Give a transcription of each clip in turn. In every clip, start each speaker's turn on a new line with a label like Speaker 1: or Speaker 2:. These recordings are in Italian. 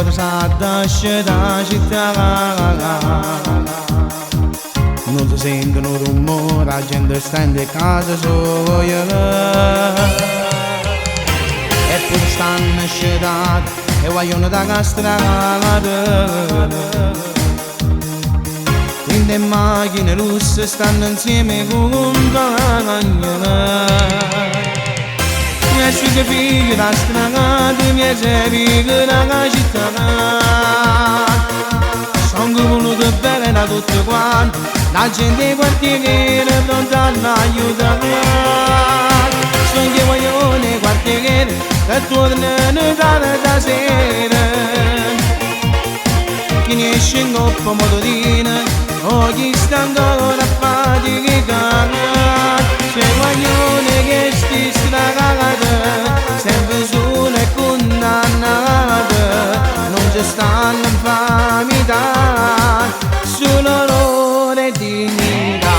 Speaker 1: cosa da città, non si sentono rumore, la gente sta in casa sola, e poi stanno città e vogliono da strada. In le macchine russe stanno insieme con un bagno. E sui figli da strada, mi sei da città. Sono voluto bene da tutti quanti, la gente quartiere pronta all'aiutare. Sono che vogliono quartiere che tornano da sera. Chi ne esce in coppa motorina, o chi sta ancora a faticare. Se vogliono che sti stragate, sempre solo e condannate, non ci stanno infamità, solo loro e dignità.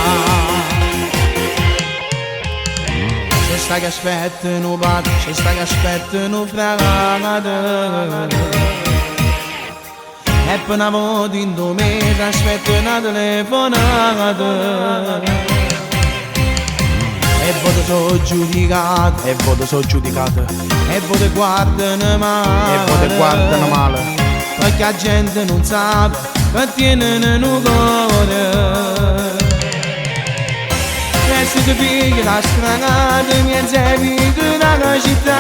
Speaker 1: C'è sta che aspettano padre, c'è sta che aspettano fragate. E per una volta in domenica aspetto una telefonata. E voto so giudicato, e voto so giudicato, e voto guardano male, e voto guardano male, perché la gente non sa che tiene un cuore. E se ti pigli la strada, mi sei da città.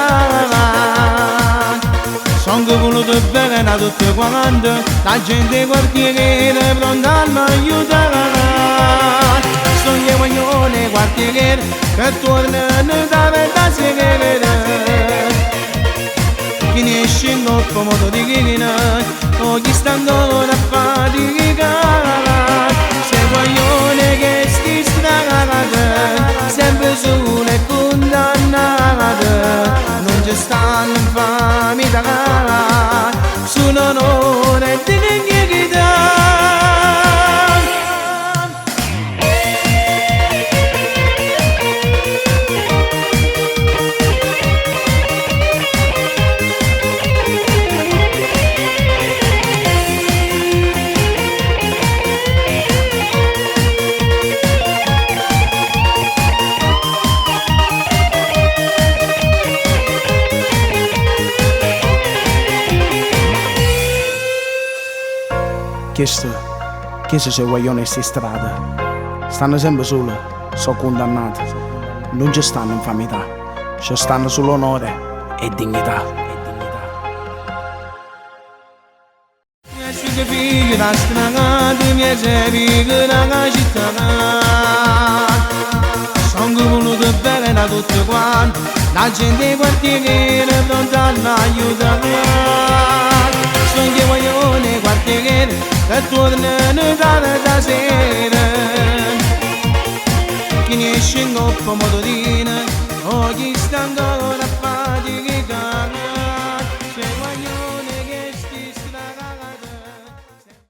Speaker 1: Sono che voluto bene da tutti quanti, la gente quartiere pronta all'aiutare. Sono che vogliono quartiere che tornano da sera. Chi ne esce in coppa motorina, o chi sta ancora a faticare. Se vogliono che sti stragate, sempre sole e condannate, non ci stanno infamità, sono onore e dignità. Questo se vogliono queste strade, stanno sempre soli, sono condannati, non ci stanno infamità, ci stanno solo onore e dignità. E sui figli da strada, mi sei da città. Sono voluto bene da tutti quanti, la gente quartiere pronta all'aiutare. Sono che vogliono quartiere che tornano da sera. Chi ne esce in coppa motorina, o chi sta ancora